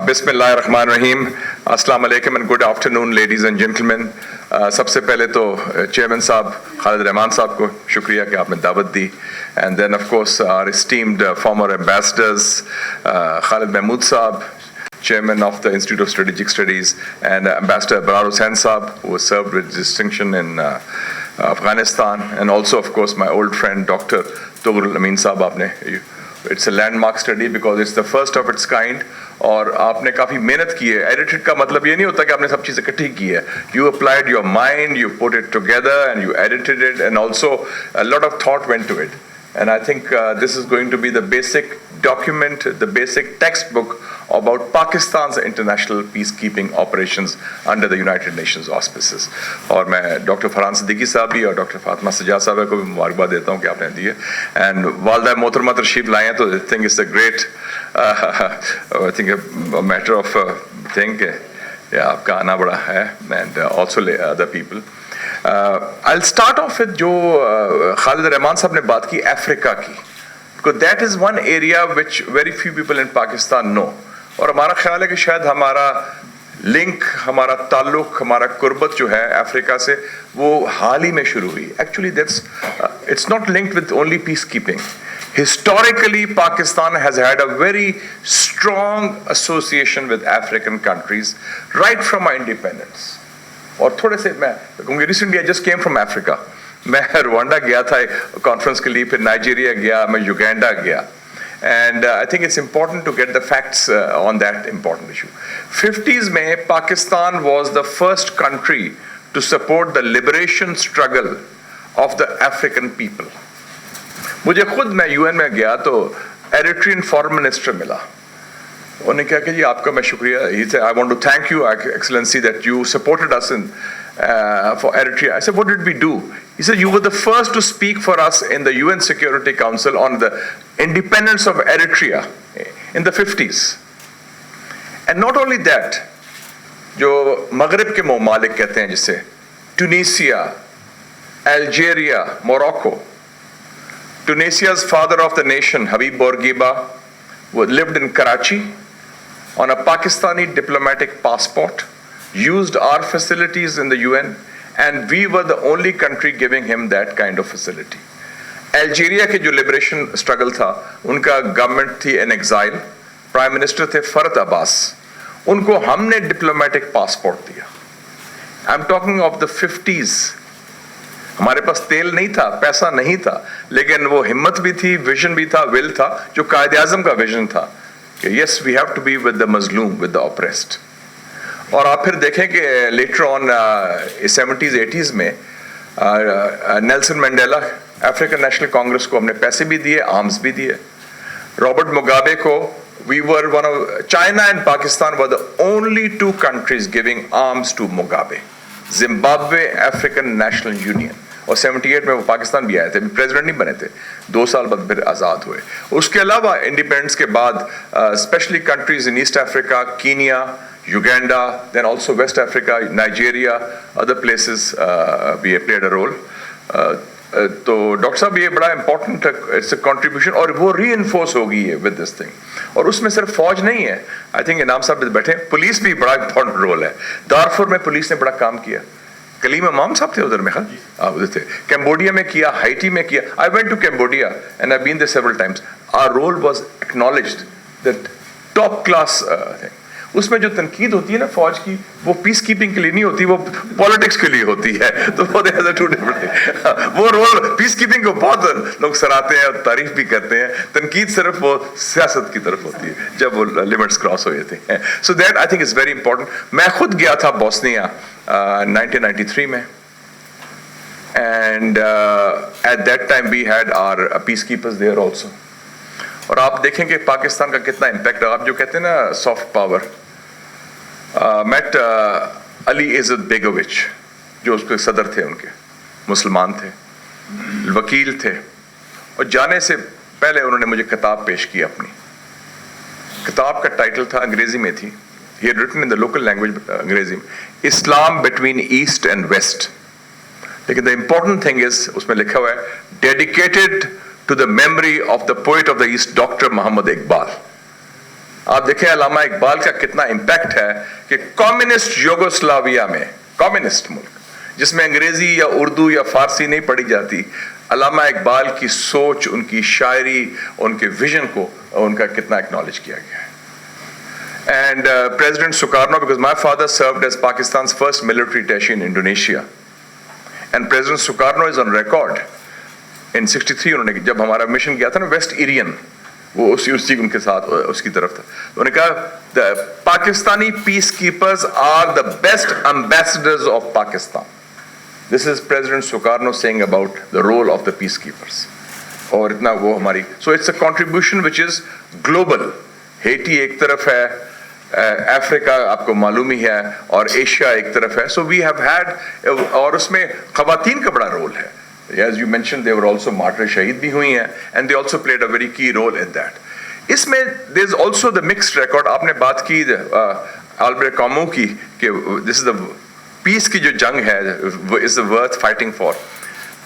बिस्मिल्लाहिर्रहमानिर्रहीम, अस्सलाम वालेकुम and good afternoon ladies and gentlemen. सबसे पहले तो चेयरमैन साहब खालिद रहमान साहब को शुक्रिया कि आपने दावत दी, and then of course our esteemed former ambassadors Khalid Mahmood साहब, chairman of the Institute of Strategic Studies, and Ambassador Tughral Hussain Syed, who was served with distinction in Afghanistan, and also of course my old friend Dr. Tughral Yamin साहब. आपने it's a landmark study because it's the first of its kind, और आपने काफ़ी मेहनत की है. Edited का मतलब ये नहीं होता कि आपने सब चीज़ें इकट्ठी की है. You applied your mind, you put it together and you edited it, and also a lot of thought went to it. And I think this is going to be the basic document, the basic textbook about Pakistan's international peacekeeping operations under the United Nations auspices. और मैं doctor Farhan Siddiqui साहब भी और doctor Fatima Sajjad साहब को भी मुबारकबाद देता हूँ कि आपने दी है. एंड वालदा मोहतरमा तशरीफ लाए हैं, तो आई think it's a great I think a matter of think आपका आना बड़ा है, and also other people. I'll start off with जो खालिद रहमान साहब ने बात की अफ्रीका की, because that is one area which very few people in Pakistan know. और हमारा ख्याल है कि शायद हमारा लिंक, हमारा ताल्लुक, हमारा कुर्बत जो है अफ्रीका से वो हाल ही में शुरू हुई. Actually that's it's not linked with only peacekeeping. Historically, Pakistan has had a very strong association with African countries right from our independence. और थोड़े से मैं कहूँगी recently I just came from Africa. मैं रवांडा गया था कॉन्फ्रेंस के लिए, फिर नाइजीरिया गया, मैं युगांडा गया, and I think it's important to get the facts on that important issue. 50s में Pakistan was the first country to support the liberation struggle of the African people. मुझे खुद, मैं UN में गया तो एरिट्रियन फॉरेन मिनिस्टर मिला. उन्होंने कहा कि जी आपका मैं शुक्रिया, he said I want to thank you excellency that you supported us in for Eritrea. I said what did we do? He said you were the first to speak for us in the UN Security Council on the independence of Eritrea in the 50s. And not only that, जो मगरिब के ममालिक कहते हैं जिसे Tunisia, Algeria, Morocco. Tunisia's father of the nation, Habib Bourguiba, lived in Karachi on a Pakistani diplomatic passport, used our facilities in the UN, and we were the only country giving him that kind of facility. Algeria के जो liberation struggle था, उनका government थी in exile, prime minister थे फरत अब्बास, उनको हमने diplomatic passport दिया. I'm talking of the 50s. हमारे पास तेल नहीं था, पैसा नहीं था, लेकिन वो हिम्मत भी थी, विजन भी था, विल था, जो कायदे आज़म का विजन था कि yes we have to be with the मजलूम, विद द ऑप्रेस्ड. और आप फिर देखें कि लेटर ऑन 70s 80s में Nelson Mandela, African national Congress को हमने पैसे भी दिए, आर्म्स भी दिए. रॉबर्ट मुगाबे को, we were one of, China and Pakistan were the only two countries giving arms to Mugabe. Zimbabwe African National Union, और 78 में वो पाकिस्तान भी आए थे, प्रेसिडेंट नहीं बने थे, 2 साल बाद फिर आज़ाद हुए. उसके अलावा इंडिपेंडेंस के बाद specially countries in East Africa, Kenya, Uganda, then also West Africa, Nigeria, other places we played a role. तो डॉक्टर साहब ये बड़ा इंपॉर्टेंट इट्स अ कंट्रीब्यूशन, और वो री-इन्फोर्स होगी है विद दिस थिंग. और उसमें सिर्फ फौज नहीं है, आई थिंक इनाम साहब बैठे, पुलिस भी बड़ा इंपॉर्टेंट रोल है. दारफुर में पुलिस ने बड़ा काम किया. कलीम इमाम साहब थे उधर में, हाँ उधर थे. कैम्बोडिया में किया, हाइटी में किया. I went to Cambodia and I been there several times. Our role was acknowledged, that top class thing. उसमें जो तनकीद होती है ना फौज की, वो पीस कीपिंग के लिए नहीं होती, वो पॉलिटिक्स के लिए होती है. तो वो टू डिफरेंट. वो रोल पीस कीपिंग को बहुत लोग सराहते हैं और तारीफ भी करते हैं. तनकीद सिर्फ वो सियासत की तरफ होती है जब वो लिमिट्स क्रॉस हो जाते हैं. So that I think is very important. मैं खुद गया था बोस्निया 1993 में, and at that time we had our peace keepers there also. और आप देखेंगे पाकिस्तान का कितना इम्पैक्ट है. आप जो कहते हैं ना सॉफ्ट पावर, मेट अली इज़्ज़त बेगोविच जो उसके सदर थे, उनके मुसलमान थे, वकील थे, और जाने से पहले उन्होंने मुझे किताब पेश की. अपनी किताब का टाइटल था, अंग्रेजी में थी, he had written in the local language अंग्रेजी में, इस्लाम बिटवीन ईस्ट एंड वेस्ट. लेकिन द इम्पोर्टेंट थिंग इज उसमें लिखा हुआ है dedicated to the memory of the poet of the East, Dr. Muhammad Iqbal. आप देखें अल्लामा इकबाल का कितना इंपैक्ट है कि कम्युनिस्ट यूगोस्लाविया में, कम्युनिस्ट मुल्क जिसमें अंग्रेजी या उर्दू या फारसी नहीं पढ़ी जाती, अल्लामा इकबाल की सोच, उनकी शायरी, उनके विजन को उनका कितना एक्नॉलेज किया गया है. And President Sukarno, because my father served as Pakistan's first military attaché in Indonesia, and President Sukarno is on record in 63 उन्होंने जब हमारा मिशन गया था ना वेस्ट इरियन, वो उसी उनके साथ उसकी तरफ था, तो उन्होंने कहा the Pakistani peacekeepers are the best ambassadors of Pakistan. This is President Sukarno saying about the role of the peacekeepers. और इतना वो हमारी, so it's a contribution which is global. Hattie एक तरफ है, अफ्रीका आपको मालूम ही है, और एशिया एक तरफ है. So we have had, और उसमें खवातीन का बड़ा रोल है. As you mentioned, they were also martyrs, शहीद भी हुई हैं, and they also played a very key role in that. इसमें there's also the mixed record. आपने बात की अल्बर्ट कामू की कि this is the पीस की जो जंग है is worth fighting for.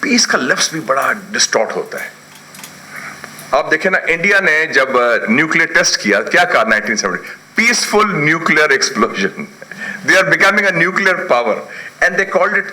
Peace का लफ्ज भी बड़ा डिस्टॉर्ट होता है. आप देखें ना, इंडिया ने जब न्यूक्लियर टेस्ट किया, क्या कहा 1970, peaceful nuclear explosion, they are becoming a nuclear power, and they called it,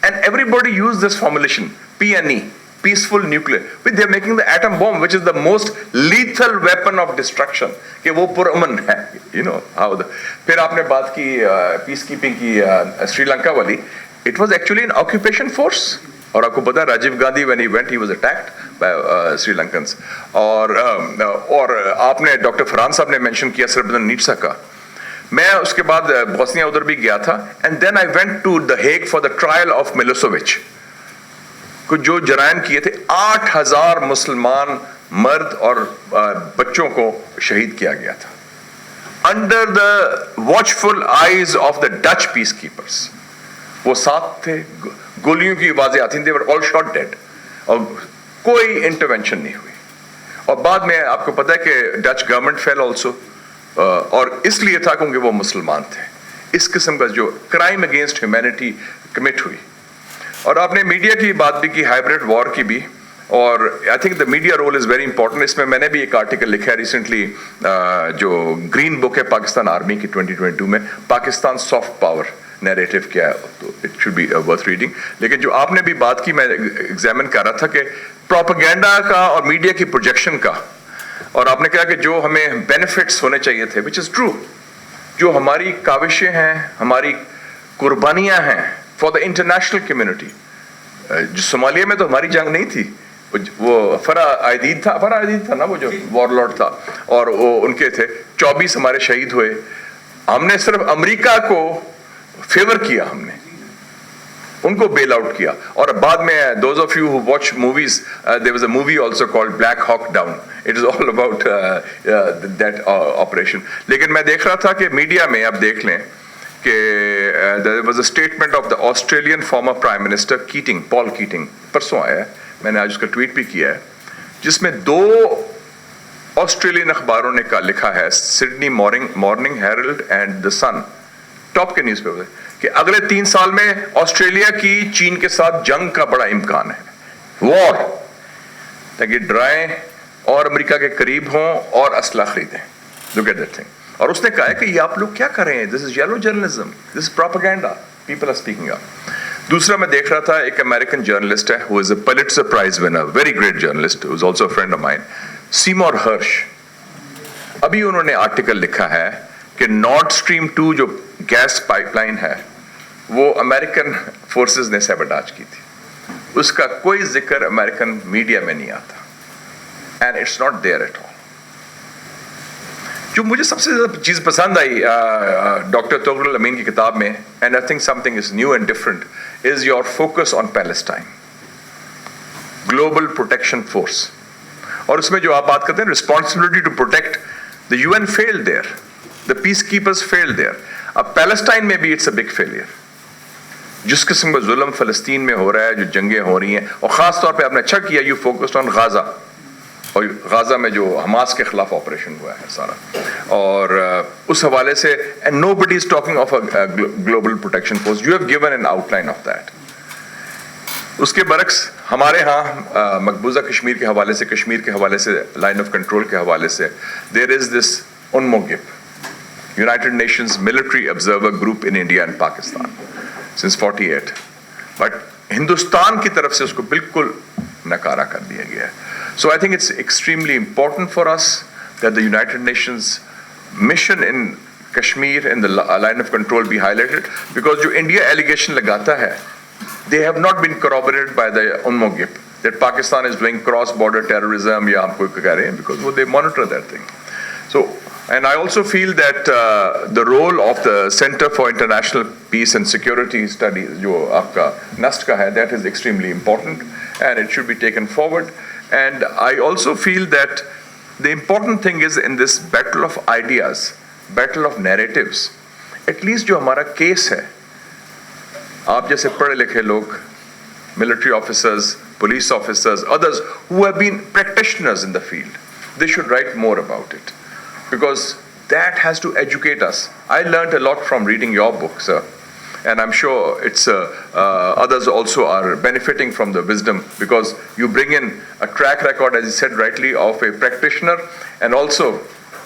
and everybody use this formulation PNE, peaceful nuclear, with they are making the atom bomb which is the most lethal weapon of destruction, कि वो पुरअमन है, you know how the. फिर आपने बात की peace keeping की श्रीलंका वाली, it was actually an occupation force. और आपको पता है Rajiv Gandhi when he went he was attacked by Sri-Lankans. और आपने डॉक्टर फरहान साहब ने मेंशन किया सरबजनीट्सा का. मैं उसके बाद बोस्निया उधर भी गया था, and then I went to the Hague for the trial of Milosevic, को जो जराइम किए थे. 8,000 मुसलमान मर्द और बच्चों को शहीद किया गया था under the watchful eyes of the Dutch peace keepers. वो साथ थे, गोलियों की आवाजें आती थी, they were all shot dead, और कोई इंटरवेंशन नहीं हुई. और बाद में आपको पता है कि डच गवर्नमेंट फेल ऑल्सो, और इसलिए था क्योंकि वो मुसलमान थे. इस किस्म का जो क्राइम अगेंस्ट ह्यूमैनिटी कमिट हुई. और आपने मीडिया की बात भी की, हाइब्रिड वॉर की भी, और I think the media role is very important. इसमें मैंने भी एक आर्टिकल लिखा है रिसेंटली, जो ग्रीन बुक है पाकिस्तान आर्मी की 2022 में, पाकिस्तान सॉफ्ट पावर नैरेटिव क्या है, तो it should be worth reading. लेकिन जो आपने भी बात की, मैं एग्जामिन कर रहा था कि प्रोपेगेंडा का और मीडिया की प्रोजेक्शन का, और आपने कहा कि जो हमें बेनिफिट्स होने चाहिए थे, विच इज ट्रू, जो हमारी काविशें हैं, हमारी कुर्बानियां हैं फॉर द इंटरनेशनल कम्युनिटी. जो सोमालिया में तो हमारी जंग नहीं थी, वो फरह अदीद था ना, वो जो वॉरलॉर्ड था, और वो उनके थे 24 हमारे शहीद हुए. हमने सिर्फ अमेरिका को फेवर किया, हमने उनको बेल आउट किया. और बाद में those of you who watch movies, there was a movie also called Black Hawk Down. It is all about that operation. लेकिन मैं देख रहा था कि मीडिया में आप देख लें कि there was a statement of the Australian former Prime Minister Keating, Paul Keating, परसों आया है, मैंने आज उसका ट्वीट भी किया है, जिसमें 2 ऑस्ट्रेलियन अखबारों ने लिखा है, Sydney Morning Herald and the Sun, top के न्यूज़पेपर, कि अगले 3 साल में ऑस्ट्रेलिया की चीन के साथ जंग का बड़ा इम्कान है, वॉर, ताकि डराएं और अमेरिका के करीब हों और असला खरीदें. Look at that thing. और उसने कहा है कि ये आप लोग क्या कर रहे हैं, this is yellow journalism, this is propaganda, people are speaking up. दूसरा मैं देख रहा था, एक अमेरिकन जर्नलिस्ट है, who is a Pulitzer prize winner, very great journalist, who is also a friend of mine, Seymour Hersh. अभी उन्होंने article लिखा है कि नॉर्थ स्ट्रीम 2 जो गैस पाइपलाइन है, वो अमेरिकन फोर्सेस ने सैबोटाज की थी. उसका कोई जिक्र अमेरिकन मीडिया में नहीं आता, and it's not there at all. जो मुझे सबसे ज्यादा चीज पसंद आई डॉक्टर तुगरल यमीन की किताब में, and I think something is new and different, is your focus on Palestine, global protection force. और उसमें जो आप बात करते हैं, responsibility to protect, the UN failed there, the peace keepers failed there. अब पैलेस्टाइन में भी इट्स अ बिग फेलियर. जिस किस्म का जुल्म फलस्तीन में हो रहा है, जो जंगें हो रही हैं, और खास तौर पे आपने अच्छा किया, यू फोकस्ड ऑन गाजा, और गाजा में जो हमास के खिलाफ ऑपरेशन हुआ है सारा, और उस हवाले से, and nobody is talking of a global protection force. You have given an outline of that. उसके बरक्स हमारे यहाँ मकबूजा कश्मीर के हवाले से, कश्मीर के हवाले से, लाइन ऑफ कंट्रोल के हवाले से, there is this UNMOGIP, United Nations Military Observer Group in India and Pakistan, since 48. But Hindustan की तरफ से उसको बिल्कुल नकारा कर दिया गया है. So I think it's extremely important for us that the United Nations mission in Kashmir and the line of control be highlighted, because जो India allegation लगाता है, they have not been corroborated by the UNMOGIP that Pakistan is doing cross-border terrorism या हम कोई कह रहे हैं, because they monitor that thing. So, and I also feel that the role of the Center for International Peace and Security Studies, जो आपका NUST का है, that is extremely important and it should be taken forward. And I also feel that the important thing is in this battle of ideas, battle of narratives, at least जो हमारा case है, आप जैसे पढ़े लिखे लोग, military officers, police officers, others who have been practitioners in the field, they should write more about it, because that has to educate us. I learned a lot from reading your book, sir, and I'm sure it's others also are benefiting from the wisdom, because you bring in a track record, as you said rightly, of a practitioner, and also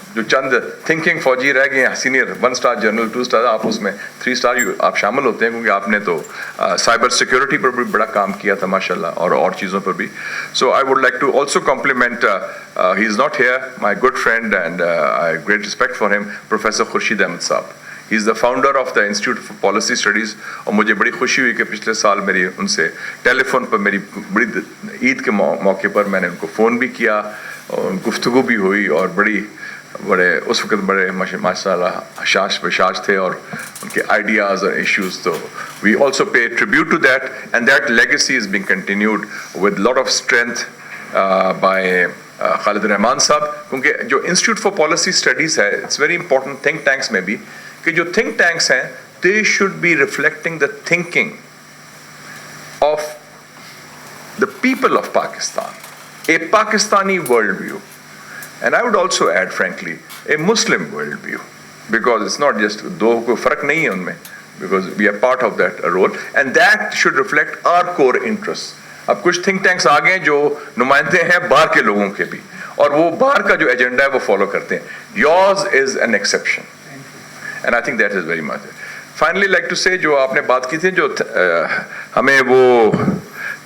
जो चंद thinking फौजी रह गए हैं, senior 1 star general 2 star, आप उसमें 3 star आप शामिल होते हैं, क्योंकि आपने तो साइबर सिक्योरिटी पर भी बड़ा काम किया था माशाल्लाह, और चीज़ों पर भी. So I would like to also compliment, he is not here, my good friend and I great respect for him, professor Khurshid Ahmad साहब. He is the founder of the institute for policy studies, और मुझे बड़ी खुशी हुई कि पिछले साल मेरी उनसे टेलीफोन पर, मेरी बड़ी ईद के मौके पर मैंने उनको फ़ोन भी किया और गुफ्तगू भी हुई, और बड़े उस वक्त बड़े माशाल्लाह हशाश बशाश थे, और उनके आइडियाज़ और इश्यूज़, तो we also pay tribute to that, and that legacy is being continued with lot of strength by Khalid Rahman sahab. क्योंकि जो इंस्टीट्यूट फॉर पॉलिसी स्टडीज़ है, it's very important think tanks में भी, कि जो थिंक टैंक्स हैं, they should be reflecting the thinking of the people of Pakistan, a Pakistani world view. And I would also add, frankly, a Muslim worldview, because it's not just दो कोई फर्क नहीं है उनमें, because we are part of that role, and that should reflect our core interests. अब कुछ think tanks आ गए जो नुमाइंदे हैं बाहर के लोगों के भी, और वो बाहर का जो एजेंडा है वो फॉलो करते हैं. Yours is an exception, and I think that is very much. Finally, like to say, जो आपने बात की थी, जो हमें वो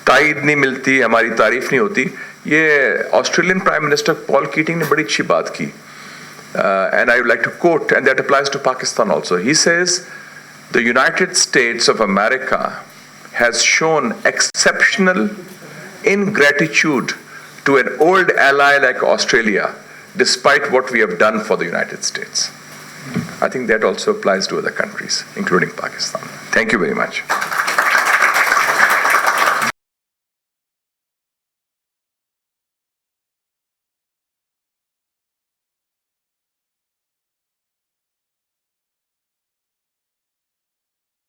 ताईद नहीं मिलती, हमारी तारीफ नहीं होती, ये Australian prime minister Paul kidding ने बड़ी अच्छी बात की, and I would like to quote, and that applies to Pakistan also. He says, the United States of America has shown exceptional ingratitude to an old ally like Australia, despite what we have done for the United States. I think that also applies to other countries, including Pakistan. Thank you very much.